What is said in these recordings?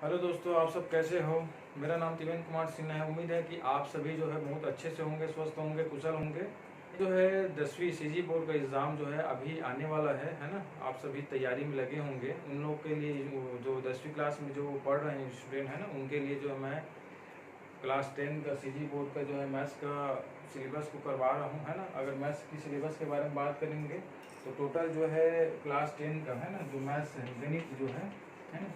Hello दोस्तों, आप सब कैसे हो। मेरा नाम त्रिवेंद्र कुमार सिन्हा है। उम्मीद है कि आप सभी जो है बहुत अच्छे से होंगे, स्वस्थ होंगे, कुशल होंगे। जो है 10वीं सीजी बोर्ड का एग्ज़ाम जो है अभी आने वाला है ना। आप सभी तैयारी में लगे होंगे। उन लोग के लिए जो 10वीं क्लास में जो पढ़ रहे हैं स्टूडेंट है ना, उनके लिए जो है मैं क्लास 10 का सीजी बोर्ड का जो है मैथ्स का सिलेबस को करवा रहा हूँ, है ना। अगर मैथ्स की सिलेबस के बारे में बात करेंगे तो टोटल जो है क्लास 10 का है ना, जो मैथ्स है, गणित जो है ना,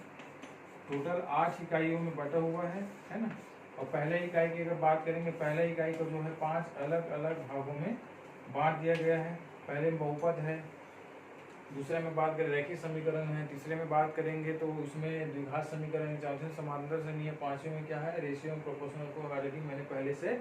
टोटल 8 इकाइयों में बटा हुआ है ना। और पहले इकाई की अगर बात करेंगे, पहले इकाई को जो है 5 अलग अलग भागों में बांट दिया गया है। पहले में बहुपद है, दूसरे में बात करें रैखिक समीकरण है, तीसरे में बात करेंगे तो उसमें द्विघात समीकरण है, चौथे समांतर श्रेणी है, पांचवें में क्या है, रेशियो और प्रोपोर्शनल को ऑलरेडी मैंने पहले से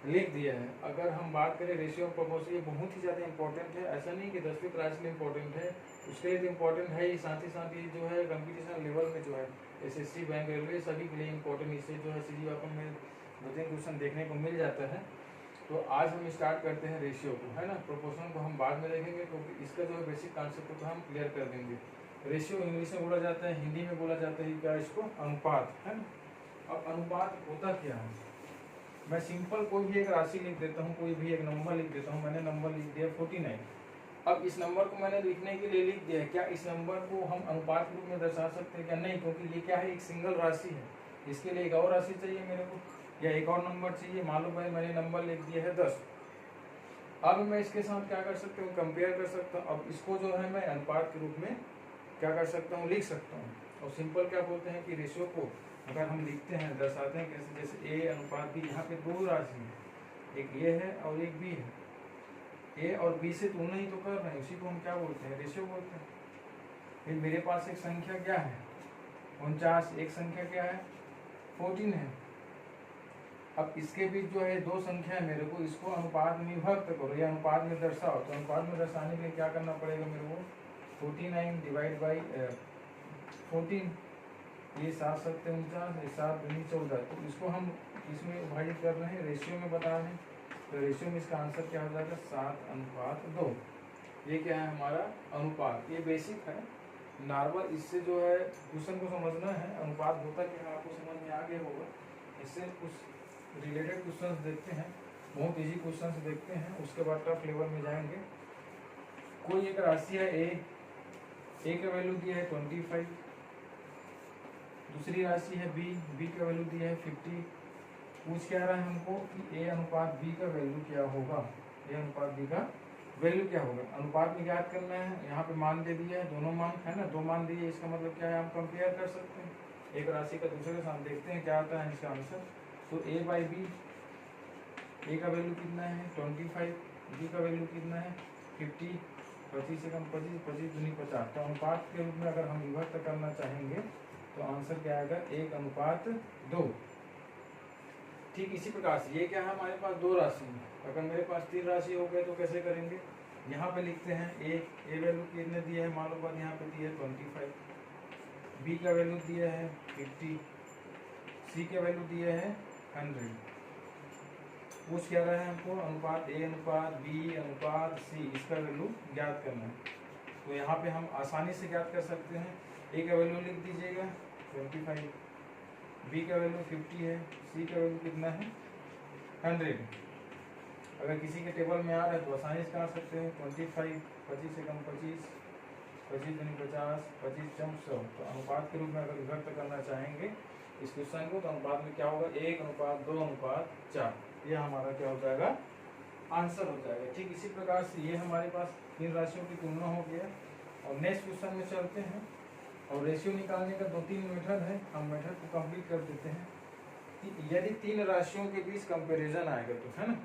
लिख दिया है। अगर हम बात करें रेशियो और प्रोपोर्शनल, ये बहुत ही ज़्यादा इंपॉर्टेंट है। ऐसा नहीं कि 10वीं क्लास के लिए इंपॉर्टेंट है, उसके लिए तो इम्पोर्टेंट है ही, साथ ही जो है कंपटीशन लेवल में जो है एसएससी, बैंक, रेलवे सभी के लिए इम्पोर्टेंट। इससे जो है सीधी वापस में 2-3 क्वेश्चन देखने को मिल जाता है। तो आज हम स्टार्ट करते हैं रेशियो को, है ना। प्रोपोर्शन को हम बाद में देखेंगे क्योंकि इसका जो है बेसिक कॉन्सेप्ट को हम क्लियर कर देंगे। रेशियो इंग्लिश में बोला जाता है, हिंदी में बोला जाता है क्या, इसको अनुपात, है ना। अब अनुपात होता क्या है, मैं सिंपल कोई भी एक राशि लिख देता हूँ, कोई भी एक नंबर लिख देता हूँ। मैंने नंबर लिख दिया 49। अब इस नंबर को मैंने लिखने के लिए लिख दिया, क्या इस नंबर को हम अनुपात के रूप में दर्शा सकते हैं क्या, नहीं, क्योंकि ये क्या है, एक सिंगल राशि है। इसके लिए एक और राशि चाहिए मेरे को, या एक और नंबर चाहिए। मान लो भाई मैंने नंबर लिख दिया है 10। अब मैं इसके साथ क्या कर सकता हूँ, कंपेयर कर सकता हूँ। अब इसको जो है मैं अनुपात के रूप में क्या कर सकता हूँ, लिख सकता हूँ। और सिंपल क्या बोलते हैं कि रेशियो को अगर हम लिखते हैं, दर्शाते हैं कैसे, जैसे ए अनुपात बी। यहाँ पे दो राशि है, एक ये है और एक बी है। ए और बी से तुलना ही तो कर रहे हैं, उसी को हम क्या बोलते हैं, रेशियो बोलते हैं। फिर मेरे पास एक संख्या क्या है 49, एक संख्या क्या है 14 है। अब इसके बीच जो है दो संख्या है मेरे को, इसको अनुपात में विभक्त करो या अनुपात में दर्शाओ। तो अनुपात में दर्शाने के लिए क्या करना पड़ेगा मेरे को, 49 डिवाइड बाई 14, ये 7 7 49, 7 दूनी 14। तो इसको हम इसमें विभाजित कर रहे हैं, रेशियो में बता रहे हैं। तो रेशियो में इसका आंसर क्या हो जाएगा, 7:2। ये क्या है हमारा अनुपात। ये बेसिक है, नॉर्मल। इससे जो है क्वेश्चन को समझना है, अनुपात होता क्या है आपको समझ में आ गया होगा। इससे कुछ रिलेटेड क्वेश्चंस देखते हैं, बहुत इजी क्वेश्चंस देखते हैं, उसके बाद टफ लेवल में जाएंगे। कोई एक राशि है ए का वैल्यू दिया है 25, दूसरी राशि है बी का वैल्यू दिया है 50। पूछ क्या रहा है हमको कि ए अनुपात बी का वैल्यू क्या होगा, ए अनुपात बी का वैल्यू क्या होगा। अनुपात में ज्ञात करना है। यहाँ पे मान दे दिया है, दोनों मान है ना, दो मान दिए। इसका मतलब क्या है, हम कंपेयर कर सकते हैं एक राशि का दूसरे के साथ, देखते हैं क्या आता है इसका आंसर। तो ए बाई बी, ए का वैल्यू कितना है 25, बी का वैल्यू कितना है 50, 25 से कम 25, 25 दूनी 50। तो अनुपात के रूप में अगर हम विभक्त करना चाहेंगे तो आंसर क्या आएगा, 1:2। ठीक इसी प्रकार से ये क्या है, हमारे पास दो राशि है। अगर मेरे पास 3 राशि हो गए तो कैसे करेंगे, यहाँ पे लिखते हैं ए वैल्यू कितने दिए है, मान लो बात यहाँ पे दिया है 25, बी का वैल्यू दिया है 50, सी का वैल्यू दिया है 100। पूछ क्या रहा है हमको, अनुपात ए अनुपात बी अनुपात सी, इसका वैल्यू ज्ञात करना है। तो यहाँ पे हम आसानी से ज्ञात कर सकते हैं। ए का वैल्यू लिख दीजिएगा 25, बी का वैल्यू 50 है, सी का वैल्यू कितना है 100। अगर किसी के टेबल में आ रहा है तो आसानी से कर सकते हैं 25, 25 से कम 25, 25 दूनी 50, 25 चम 100। तो अनुपात के रूप में अगर विभक्त करना चाहेंगे इस क्वेश्चन को, तो अनुपात में क्या होगा, 1:2:4। ये हमारा क्या हो जाएगा, आंसर हो जाएगा। ठीक इसी प्रकार से ये हमारे पास 3 राशियों की तुलना हो गया। और नेक्स्ट क्वेश्चन में चलते हैं। और रेशियो निकालने का 2-3 मेथड है, हम मेथड को कंप्लीट कर देते हैं। यदि 3 राशियों के बीच कंपैरिजन आएगा तो, है ना,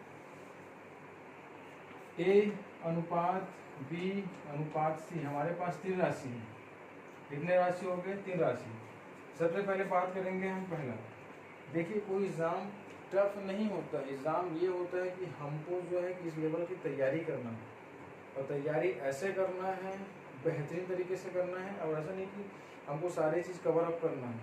ए अनुपात बी अनुपात सी, हमारे पास 3 राशि है। कितने राशि हो गए, 3 राशि। सबसे पहले बात करेंगे हम पहला। देखिए कोई एग्जाम टफ नहीं होता, एग्जाम ये होता है कि हमको जो है कि इस लेवल की तैयारी करना है। और तैयारी ऐसे करना है, बेहतरीन तरीके से करना है। और ऐसा नहीं कि हमको सारी चीज़ कवर अप करना है।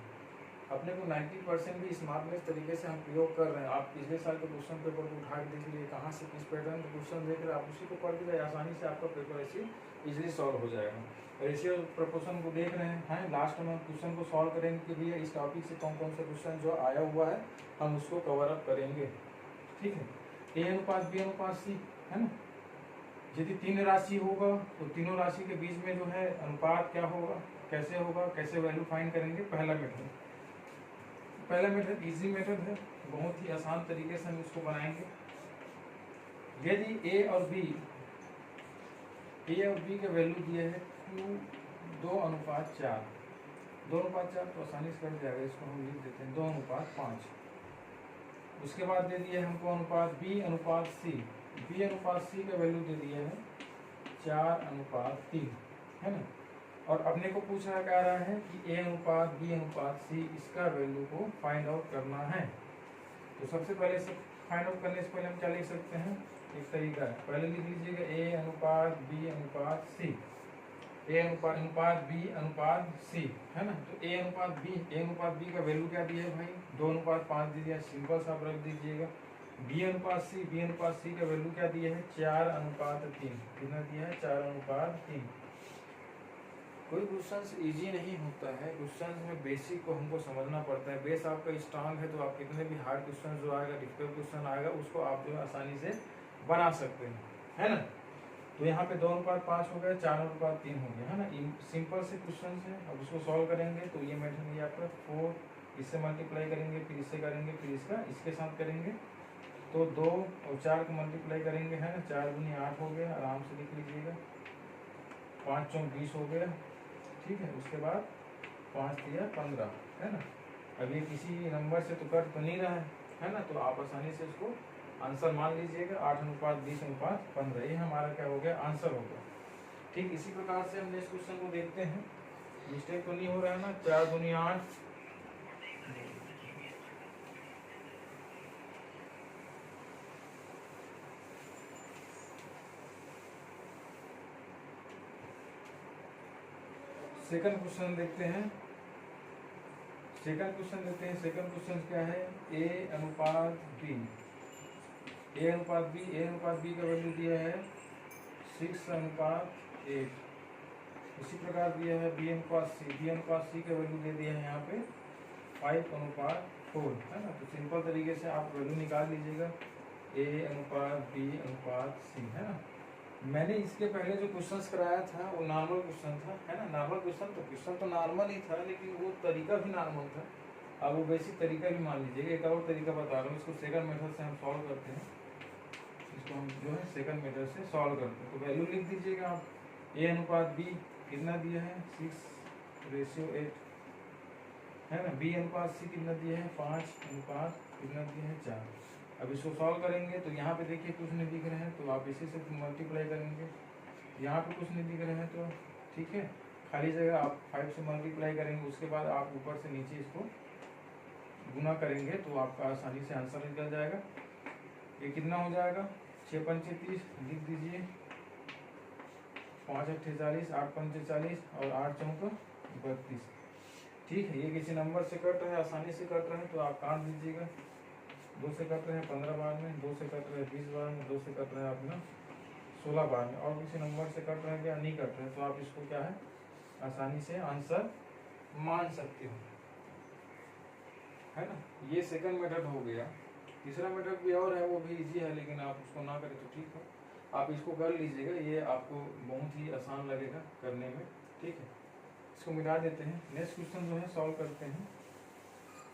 अपने को 90% भी स्मार्टनेस तरीके से हम प्रयोग कर रहे हैं। आप पिछले साल के क्वेश्चन पेपर को उठा के देख लीजिए, कहाँ से किस पैटर्न के क्वेश्चन देख रहे हैं, आप उसी को पढ़ के जाए, आसानी से आपका पेपर ऐसे इजीली सॉल्व हो जाएगा। रेशियो प्रपोर्शन को देख रहे हैं, लास्ट में हम क्वेश्चन को सॉल्व करेंगे कि भैया इस टॉपिक से कौन कौन सा क्वेश्चन जो आया हुआ है हम उसको कवर अप करेंगे। ठीक है, ए अनुपात बी अनुपात सी, है ना। यदि 3 राशि होगा तो तीनों राशि के बीच में जो है अनुपात क्या होगा, कैसे होगा, कैसे वैल्यू फाइंड करेंगे। पहला मेथड इजी मेथड है, बहुत ही आसान तरीके से हम इसको बनाएंगे। यदि ए और बी के वैल्यू दिए है 2:4, 2:4 तो आसानी से कट जाएगा, इसको हम लिख देते हैं 2:5। उसके बाद दे दिया हमको अनुपात बी अनुपात सी का वैल्यू दे दिया है 4:3, है ना। और अपने को पूछा जा रहा है कि ए अनुपात बी अनुपात सी इसका वैल्यू को फाइंड आउट करना है। तो सबसे पहले फाइंड आउट करने से पहले हम क्या लिख सकते हैं, एक तरीका है, पहले लिख लीजिएगा ए अनुपात बी अनुपात सी, ए अनुपात बी अनुपात सी, है ना। तो ए अनुपात बी का वैल्यू क्या दिया है भाई, 2:5 दे दिया, सिंपल सा आप रख दीजिएगा। बी अनुपात सी का वैल्यू क्या दिया है 4:3, कितना दिया है 4:3। कोई क्वेश्चन इजी नहीं होता है, क्वेश्चन में बेसिक को हमको समझना पड़ता है। बेस आपका स्ट्रांग है तो आप कितने भी हार्ड क्वेश्चन जो आएगा, डिफिकल्ट क्वेश्चन आएगा, उसको आप जो है आसानी से बना सकते हैं, है ना। तो यहाँ पे 2:5 हो गया, 4:3 हो गया, है ना। सिंपल से क्वेश्चन है, अब उसको सॉल्व करेंगे तो ये मेथड ये आपका 4 इससे मल्टीप्लाई करेंगे, फिर इससे करेंगे, फिर इसके साथ करेंगे, तो 2 और 4 को मल्टीप्लाई करेंगे, है ना। 4 दूनी 8 हो गया, आराम से लिख लीजिएगा। 5 चौक 20 हो गया, ठीक है। उसके बाद 5 दिया 15, है ना। अब ये किसी नंबर से तो कट तो नहीं रहा है ना, तो आप आसानी से इसको आंसर मान लीजिएगा 8:20:15, ये हमारा क्या हो गया, आंसर हो गया। ठीक इसी प्रकार से हम नेक्स्ट क्वेश्चन को देखते हैं, मिस्टेक तो नहीं हो रहा है ना। 4 दूनी 8, सेकंड क्वेश्चन देखते हैं। सेकंड क्वेश्चन क्या है, ए अनुपात बी का वैल्यू दिया है 6:8। इसी प्रकार दिया है बी अनुपात सी का वैल्यू दे दिया है यहाँ पे 5:4, है ना। तो सिंपल तरीके से आप वैल्यू निकाल लीजिएगा ए अनुपात बी अनुपात सी, है ना। मैंने इसके पहले जो क्वेश्चंस कराया था वो नॉर्मल क्वेश्चन था, है ना। नॉर्मल क्वेश्चन तो नॉर्मल ही था, लेकिन वो तरीका भी नॉर्मल था। अब वो बेसिक तरीका भी मान लीजिएगा। एक और तरीका बता रहा हूँ, इसको सेकंड मेथड से हम सॉल्व करते हैं, इसको हम जो है सेकंड मेथड से सॉल्व करते हैं। तो वैल्यू लिख दीजिएगा आप, ए अनुपात बी कितना दिया है 6:8, है ना। बी अनुपात सी कितना दिया है 5 अनुपात कितना दिया है 4। अब इसको सॉल्व करेंगे तो यहाँ पे देखिए कुछ नहीं दिख रहे हैं, तो आप इसी से मल्टीप्लाई करेंगे। यहाँ पे कुछ नहीं दिख रहे हैं तो ठीक है, खाली जगह आप 5 से मल्टीप्लाई करेंगे। उसके बाद आप ऊपर से नीचे इसको गुना करेंगे तो आपका आसानी से आंसर निकल जाएगा। ये कितना हो जाएगा 6×5 = 30, लिख दीजिए 5×8 = 40, 8×5 = 40 और 8×4 = 32। ठीक है, ये किसी नंबर से कट रहा है, आसानी से कट रहा है तो आप काट दीजिएगा। 2 से कट रहे हैं 15 बार में, 2 से कट रहे हैं 20 बार में, 2 से कट रहे हैं अपना 16 बार में, और किसी नंबर से कट रहे हैं या नहीं कट रहे हैं तो आप इसको क्या है आसानी से आंसर मान सकते हो, है ना। ये सेकंड मेथड हो गया। तीसरा मेथड भी और है, वो भी इजी है, लेकिन आप उसको ना करें तो ठीक है, आप इसको कर लीजिएगा, ये आपको बहुत ही आसान लगेगा करने में। ठीक है, इसको मिला देते हैं। नेक्स्ट क्वेश्चन जो है सॉल्व करते हैं।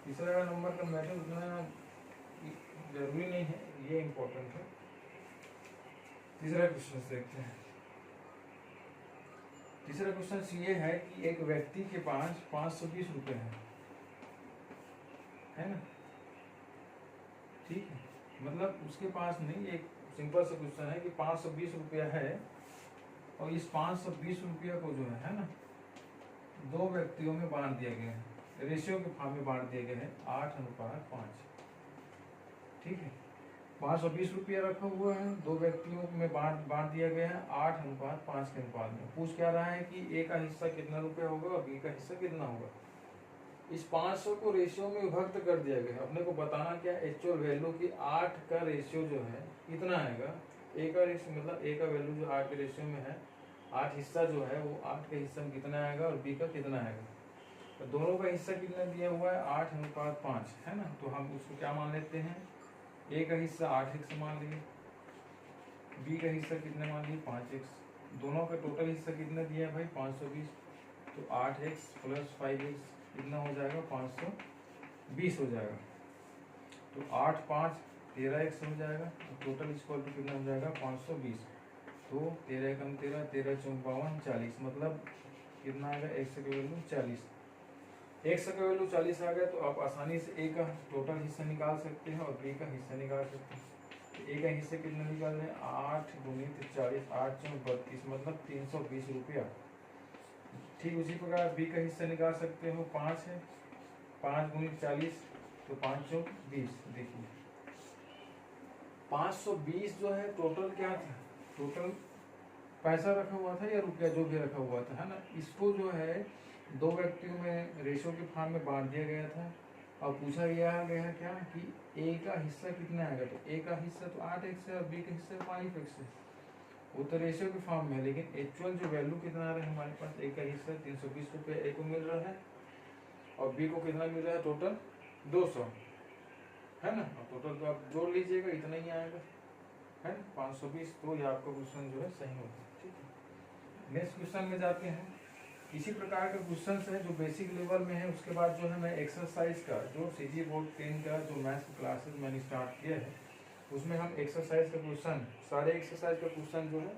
तीसरा नंबर का मेथड उतना जरूरी नहीं है, ये इम्पोर्टेंट है। तीसरा क्वेश्चन देखते हैं। तीसरा क्वेश्चन ये है कि एक व्यक्ति के पास 520 रुपए है ना। ठीक है, मतलब उसके पास नहीं, एक सिंपल सा क्वेश्चन है कि 520 रुपया है और इस 520 रुपया को जो है ना 2 व्यक्तियों में बांट दिया गया है, रेशियो के फॉर्म में बांट दिया गया है 8:5। ठीक है, 520 रुपया रखा हुआ है, 2 व्यक्तियों में बांट दिया गया है 8:5 के अनुपात में। पूछ क्या रहा है कि ए का हिस्सा कितना रुपया होगा और बी का हिस्सा कितना होगा। इस 500 को रेशियो में विभक्त कर दिया गया है। अपने को बताना क्या है, एक्चुअल वैल्यू की 8 का रेशियो जो है कितना आएगा, ए का रेशियो मतलब ए का वैल्यू जो 8 के रेशियो में है, 8 हिस्सा जो है वो 8 के हिस्से में कितना आएगा और बी का कितना आएगा। तो दोनों का हिस्सा कितना दिया हुआ है 8:5 है ना, तो हम उसको क्या मान लेते हैं, ए का हिस्सा 8x मान लिए, बी का हिस्सा कितने मान लिए 5x, दोनों का टोटल हिस्सा कितना दिया है भाई 520, तो 8x + 5x कितना हो जाएगा 520 हो जाएगा। तो 8 5 13x हो जाएगा, टोटल इक्वल टू कितना हो जाएगा 520। तो 13 कम 13 13 चौक 52 40, मतलब कितना आएगा x का वैल्यू 40। x का वैल्यू 40 आ गया तो आप आसानी से a का टोटल हिस्सा निकाल सकते हैं और b का हिस्सा निकाल सकते हैं। तो a का हिस्सा कितना निकाल रहे हैं 8 × 40, 8 चौक 32, मतलब 320 रुपया। ठीक उसी प्रकार बी का हिस्सा निकाल सकते हो, 5 है, 5 × 40 तो 5 चौक 20। देखिए 520 जो है टोटल क्या था, टोटल पैसा रखा हुआ था या रुपया जो भी रखा हुआ था, है ना। इसको जो है दो व्यक्तियों में रेशो के फॉर्म में बांट दिया गया था और पूछा गया क्या कि ए का हिस्सा कितना आएगा, तो ए का हिस्सा तो 8x है और बी का हिस्सा 5x है, वो तो रेशियो के फॉर्म में है, लेकिन एक्चुअल जो वैल्यू कितना आ रहा है हमारे पास, ए का हिस्सा 320 रुपये ए को मिल रहा है और बी को कितना मिल रहा है टोटल 200, है ना। और टोटल तो आप जोड़ लीजिएगा इतना ही आएगा, है 520। तो ये आपका क्वेश्चन जो है सही होता है। ठीक है, नेक्स्ट क्वेश्चन में जाते हैं। इसी प्रकार के क्वेश्चन है जो बेसिक लेवल में है। उसके बाद जो है मैं एक्सरसाइज का जो सीजी बोर्ड 10 का जो मैथ्स की क्लासेस मैंने स्टार्ट किया है उसमें हम एक्सरसाइज का क्वेश्चन, सारे एक्सरसाइज का क्वेश्चन जो है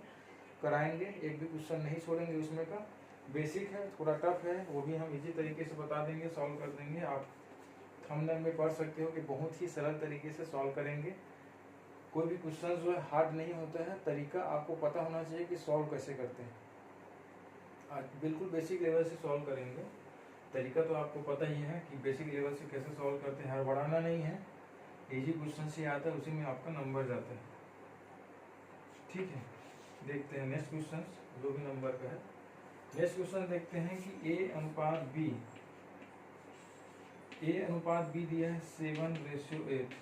कराएंगे, एक भी क्वेश्चन नहीं छोड़ेंगे उसमें का। बेसिक है, थोड़ा टफ है, वो भी हम इजी तरीके से बता देंगे, सॉल्व कर देंगे। आप थंबनेल में पढ़ सकते हो कि बहुत ही सरल तरीके से सॉल्व करेंगे। कोई भी क्वेश्चन जो है हार्ड नहीं होता है, तरीका आपको पता होना चाहिए कि सॉल्व कैसे करते हैं। आज बिल्कुल बेसिक लेवल से सॉल्व करेंगे, तरीका तो आपको पता ही है कि बेसिक लेवल से कैसे सॉल्व करते हैं, हड़बड़ाना नहीं है, इजी क्वेश्चन से आता है उसी में आपका नंबर जाता है। ठीक है, देखते हैं नेक्स्ट क्वेश्चन जो भी नंबर का है। नेक्स्ट क्वेश्चन देखते हैं कि ए अनुपात बी दिया है 7:8,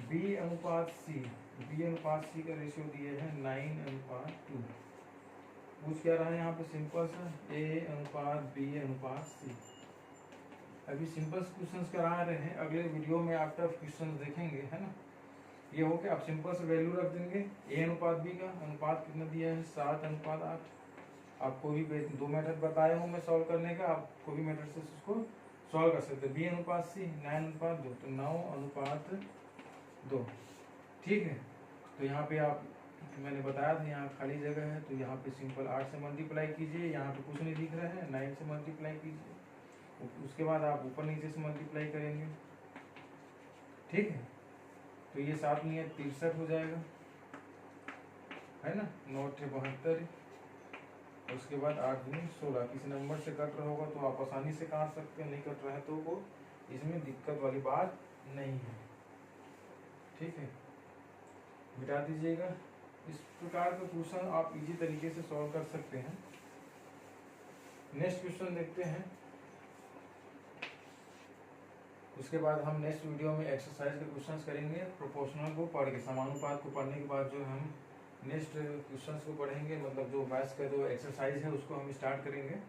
बी अनुपात सी का रेशियो दिया है 9:2। पूछ क्या रहा है यहाँ पे, सिंपल सा ए अनुपात बी अनुपात सी। अभी सिंपल क्वेश्चंस करा रहे हैं, अगले वीडियो में आप टफ क्वेश्चंस देखेंगे, है ना। ये हो गया, आप सिंपल से वैल्यू रख देंगे। ए अनुपात बी का अनुपात कितना दिया है 7:8। आपको भी 2 मेथड बताया हूँ मैं सॉल्व करने का, आप कोई भी मेथड से उसको सॉल्व कर सकते हैं। बी अनुपात सी 9:2, तो 9:2। ठीक है, तो यहाँ पे आप, मैंने बताया था यहाँ खाली जगह है, तो यहाँ पे सिंपल 8 से मल्टीप्लाई कीजिए, यहाँ पे कुछ नहीं दिख रहा है, 9 से मल्टीप्लाई कीजिए, उसके बाद आप ऊपर नीचे से मल्टीप्लाई करेंगे। ठीक है, तो ये 7 में 63 हो जाएगा, है ना, 9 72। उसके बाद 8 दूनी 16। किसी नंबर से कट रहा होगा तो आप आसानी से काट सकते हैं, नहीं कट रहा है तो वो इसमें दिक्कत वाली बात नहीं है। ठीक है, मिटा दीजिएगा। इस प्रकार का क्वेश्चन आप इजी तरीके से सॉल्व कर सकते हैं। नेक्स्ट क्वेश्चन देखते हैं, उसके बाद हम नेक्स्ट वीडियो में एक्सरसाइज के क्वेश्चंस करेंगे। प्रोपोर्शनल को पढ़ के, समानुपात को पढ़ने के बाद जो हम नेक्स्ट क्वेश्चंस को पढ़ेंगे, मतलब जो मैथ्स का जो एक्सरसाइज है उसको हम स्टार्ट करेंगे।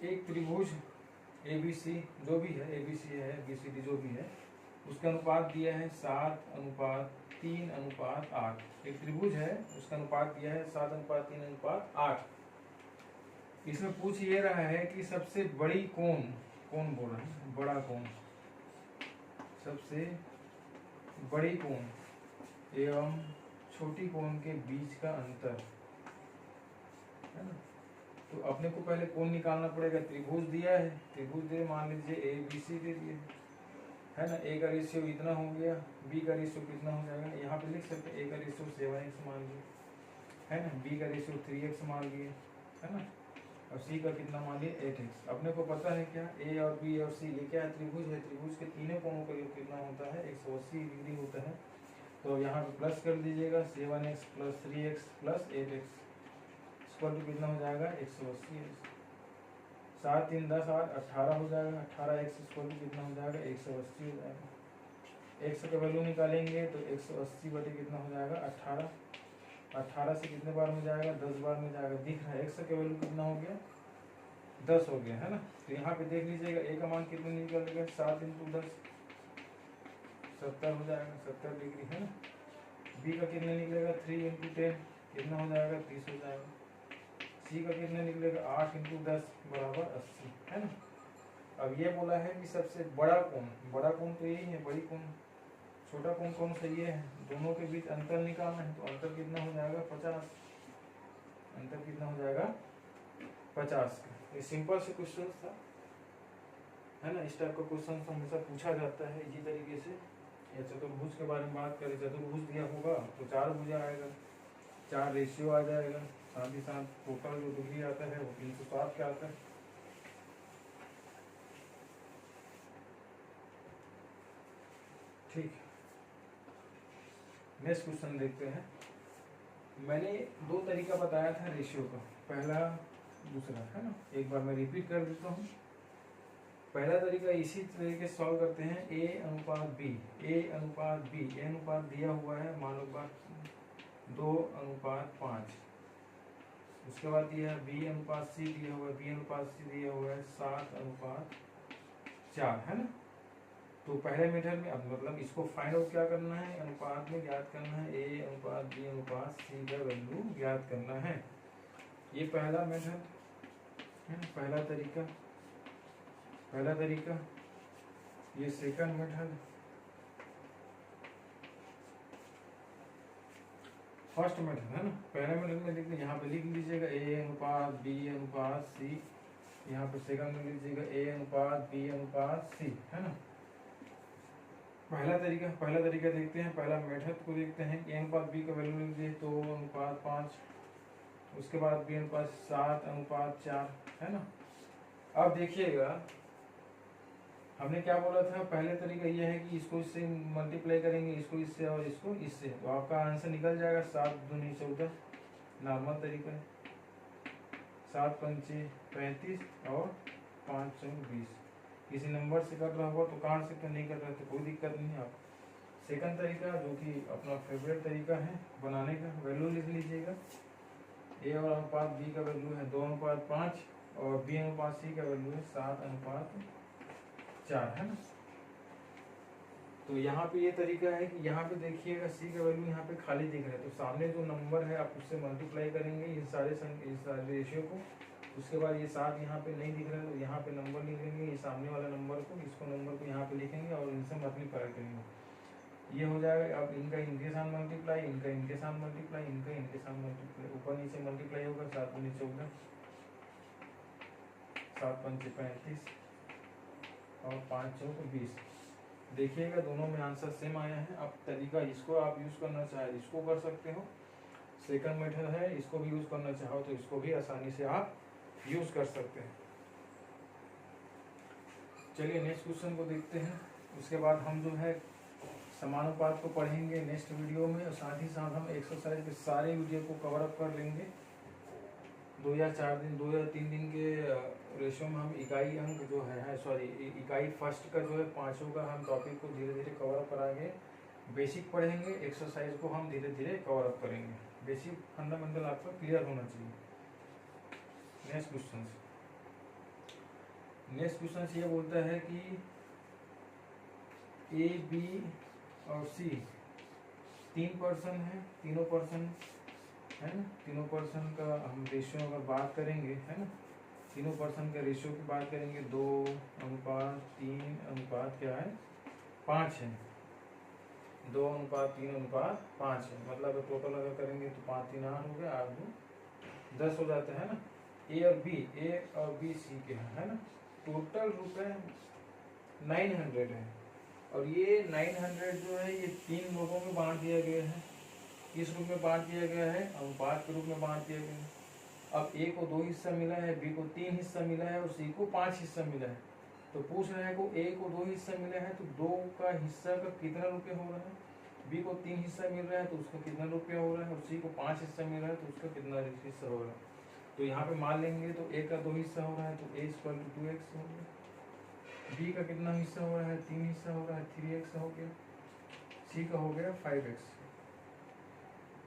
एक त्रिभुज ABC जो भी है, ABC है, BCD जो भी है, उसका अनुपात दिया है 7:3:8। एक त्रिभुज है, उसका अनुपात दिया है 7:3:8। इसमें पूछ ये रहा है कि सबसे बड़ी कौन बोल रहा है, बड़ा कौन, सबसे बड़ी कौन एवं छोटी कौन के बीच का अंतर, है ना। तो अपने को पहले कौन निकालना पड़ेगा। त्रिभुज दिया है, त्रिभुज दे, मान लीजिए ABC दे दिए, है ना। ए का रेशियो इतना हो गया, बी का रेशियो कितना हो जाएगा, यहाँ पे लिख सकते हैं। ए का रेशियो 7x मान लिए, है ना, बी का रेशियो 3x मान लिए, है ना, और सी का कितना मान लिए 8x। अपने को पता है क्या, ए और बी और सी ये क्या है, त्रिभुज है, त्रिभुज के तीनों कोणों का योग कितना होता है 180 डिग्री होता है। तो यहाँ पे प्लस कर दीजिएगा, 7x + 3x + 8x equal to कितना हो जाएगा 180। 7 3 10 8 18 हो जाएगा। 18 x स्क्वायर कितना हो जाएगा 180 हो जाएगा। x का वैल्यू निकालेंगे तो 180 बटे कितना हो जाएगा 18। 18 से कितने बार में जाएगा 10 बार में जाएगा। दिख रहा है x का वैल्यू कितना हो गया 10 हो गया है ना। तो यहाँ पे देख लीजिएगा a का मान कितना निकलेगा 7 × 10 70 हो जाएगा 70 डिग्री है ना। b का कितना निकलेगा 3 × 10 कितना हो जाएगा 30 हो जाएगा। c का कितना निकलेगा 8 × 10 बराबर 80 है ना। अब ये बोला है कि सबसे बड़ा कोण तो यही है बड़ी कोण। छोटा कोण कौन सा ये है। दोनों के बीच अंतर निकालना है तो अंतर कितना हो जाएगा 50। अंतर कितना हो जाएगा 50। ये सिंपल से क्वेश्चन था है ना। इस टाइप का क्वेश्चन हमेशा पूछा जाता है इसी तरीके से। या चतुर्भुज के बारे में बात करें चतुर्भुज दिया होगा तो 4 भुजा आएगा 4 रेशियो आ जाएगा। साथ ही साथ टोटल जो डिग्री आता है वो 360 का आता है। ठीक नेक्स्ट क्वेश्चन देखते हैं। मैंने 2 तरीका बताया था रेशियो का, पहला दूसरा है ना। एक बार मैं रिपीट कर देता हूँ। पहला तरीका इसी तरीके से सॉल्व करते हैं a अनुपात b। a अनुपात b a अनुपात दिया हुआ है मान लो 2:5। उसके बाद दिया है b अनुपात c दिया हुआ है b अनुपात c दिया हुआ है 7:4 है ना। तो पहले मेथड में अब मतलब इसको फाइंड आउट क्या करना है अनुपात में ज्ञात करना है a अनुपात b अनुपात c का वैल्यू ज्ञात करना है। ये पहला मेथड है ना, पहला तरीका। ये सेकंड मेथड। फर्स्ट मेथड है ना। पहले मेथड में देखिए यहाँ पे लिख लीजिएगा a अनुपात b अनुपात c। यहाँ पे सेकंड में लीजिएगा a अनुपात b अनुपात c है ना। पहला तरीका देखते हैं। पहला मेथड को देखते हैं। a अनुपात b का वैल्यू लिख दिए 2:5। उसके बाद b अनुपात 7:4 है ना। अब देखिएगा हमने क्या बोला था। पहले तरीका ये है कि इसको इससे मल्टीप्लाई करेंगे, इसको इससे और इसको इससे, तो आपका आंसर निकल जाएगा 7 दूनी 14। नॉर्मल तरीका है। 7 पंचे 35 और 5 चौक 20। किसी नंबर से कट रहा हुआ तो काट सकते, नहीं कट रहा तो कोई दिक्कत नहीं है। आप सेकंड तरीका जो कि अपना फेवरेट तरीका है बनाने का, वैल्यू लिख लीजिएगा। a और अनुपात b का वैल्यू है 2:5 और b अनुपात c का वैल्यू है 7:4 है ना। तो यहाँ पे ये तरीका है कि यहाँ पे देखिएगा c का वैल्यू यहाँ पे खाली दिख रहा है, तो सामने जो नंबर है आप उससे मल्टीप्लाई करेंगे इस सारे रेशियो को। उसके बाद ये 7 यहाँ पे नहीं दिख रहा है तो यहाँ पे नंबर लिखेंगे, ये सामने वाला नंबर को, इसको नंबर को यहाँ पे लिखेंगे और इनसे मल्टीप्लाई करेंगे। ये हो जाएगा। अब इनका इनके साथ मल्टीप्लाई, इनका इनके साथ मल्टीप्लाई, इनका इनके साथ मल्टीप्लाई, ऊपर नीचे मल्टीप्लाई होगा। 7 दूनी 14, 7 पंचे 35 और 5 चौक 20। देखिएगा दोनों में आंसर सेम आया है। अब तरीका इसको आप यूज करना चाहे इसको कर सकते हो, सेकंड मेथड है इसको भी यूज करना चाहो तो इसको भी आसानी से आप यूज कर सकते हैं। चलिए नेक्स्ट क्वेश्चन को देखते हैं। उसके बाद हम जो है समानुपात को पढ़ेंगे नेक्स्ट वीडियो में, और साथ ही साथ हम एक्सरसाइज के सारे वीडियो को कवर अप कर लेंगे। 2 या 3 दिन के रेशियो में हम इकाई अंक जो है इकाई फर्स्ट का जो है 5 का हम टॉपिक को धीरे धीरे कवर अप कराएंगे। बेसिक पढ़ेंगे, एक्सरसाइज को हम धीरे धीरे कवर अप करेंगे। बेसिक फंडामेंटल आपका क्लियर होना चाहिए। नेक्स्ट क्वेश्चन ये बोलता है कि ए बी और सी 3 पर्सन है, तीनों पर्सन है ना। तीनों पर्सन का हम रेशियो अगर बात करेंगे है ना, तीनों पर्सन के रेशियो की बात करेंगे 2:3 क्या है 5 है। 2:3:5 है। मतलब टोटल अगर करेंगे तो 5 3 8 हो गया, 8 2 10 हो जाता है ना। ए और बी सी के है ना। टोटल रुपए 900 है और ये 900 जो है ये 3 लोगों में बांट दिया गया है। किस रूप में बांट दिया गया है, अनुपात के रूप में बांट दिया गया है। अब ए को 2 हिस्सा मिला है, बी को 3 हिस्सा मिला है और सी को 5 हिस्सा मिला है। तो पूछ रहे हैं को ए को 2 हिस्सा मिला है तो 2 का हिस्सा का कितना रुपये हो रहा है, बी को 3 हिस्सा मिल रहा है तो उसका कितना रुपया हो रहा है, और सी को 5 हिस्सा मिल रहा है तो उसका कितना हिस्सा हो रहा है। तो यहाँ पे मान लेंगे तो ए का 2 हिस्सा हो रहा है तो ए इक्वल टू 2x हो गया, बी का कितना हिस्सा हो रहा है 3 हिस्सा हो रहा है 3x हो गया, सी का हो गया 5x।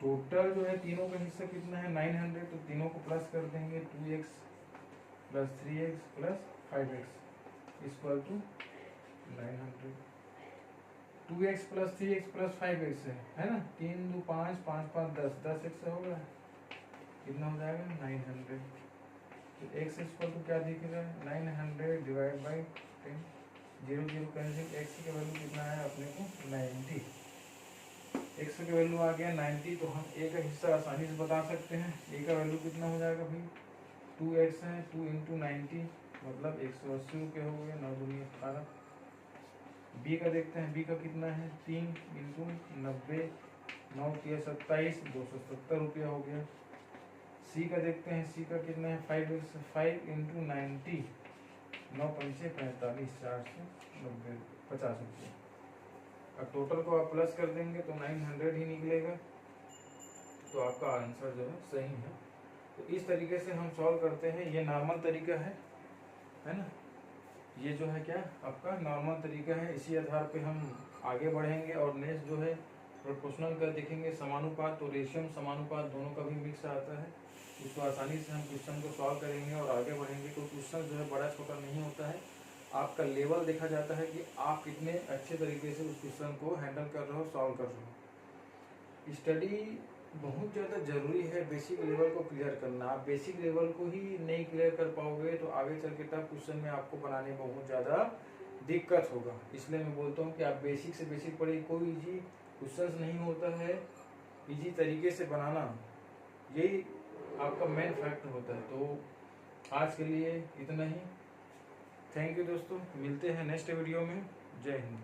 टोटल जो है तीनों का हिस्सा कितना है 900, तो तीनों को प्लस कर देंगे 2x plus 3x plus 5x equal to 900। 2x plus 3x plus 5x है ना, 3 2 5 5 5 10 10x हो गया, कितना हो जाएगा 900। तो x इक्वल टू क्या दिख रहा है 900 डिवाइड बाई 10, 0 0 कैंसिल, x का वैल्यू कितना है अपने को 90, x का वैल्यू आ गया 90। तो हम a का हिस्सा आसानी से बता सकते हैं, a का वैल्यू कितना हो जाएगा भाई 2x है, 2 इंटू 90 मतलब 180 रुपये हो गए, 9 दूनी 18। बी का देखते हैं, बी का कितना है 3 इंटू 90 9 3 27 270 रुपया हो गया। सी का देखते हैं, सी का कितना है 5x 5 इंटू 90 9 पंचे 45 490 50 रुपये। अब टोटल को आप प्लस कर देंगे तो 900 ही निकलेगा, तो आपका आंसर जो है सही है। तो इस तरीके से हम सॉल्व करते हैं, ये नॉर्मल तरीका है ना, ये जो है क्या आपका नॉर्मल तरीका है। इसी आधार पे हम आगे बढ़ेंगे और नेक्स्ट जो है प्रोपोर्शनल का देखेंगे, समानुपात, तो रेशियम समानुपात दोनों का भी मिक्स आता है, इसको आसानी से हम क्वेश्चन को सॉल्व करेंगे और आगे बढ़ेंगे। कोई क्वेश्चन जो है बड़ा छोटा नहीं होता है, आपका लेवल देखा जाता है कि आप कितने अच्छे तरीके से उस क्वेश्चन को हैंडल कर रहे हो, सॉल्व कर रहे हो। स्टडी बहुत ज़्यादा ज़रूरी है बेसिक लेवल को क्लियर करना। आप बेसिक लेवल को ही नहीं क्लियर कर पाओगे तो आगे चल के टफ क्वेश्चन में आपको बनाने में बहुत ज़्यादा दिक्कत होगा। इसलिए मैं बोलता हूँ कि आप बेसिक से बेसिक पढ़िए, कोई इजी क्वेश्चन नहीं होता है, इजी तरीके से बनाना यही आपका मेन फैक्टर होता है। तो आज के लिए इतना ही, थैंक यू दोस्तों, मिलते हैं नेक्स्ट वीडियो में। जय हिंद।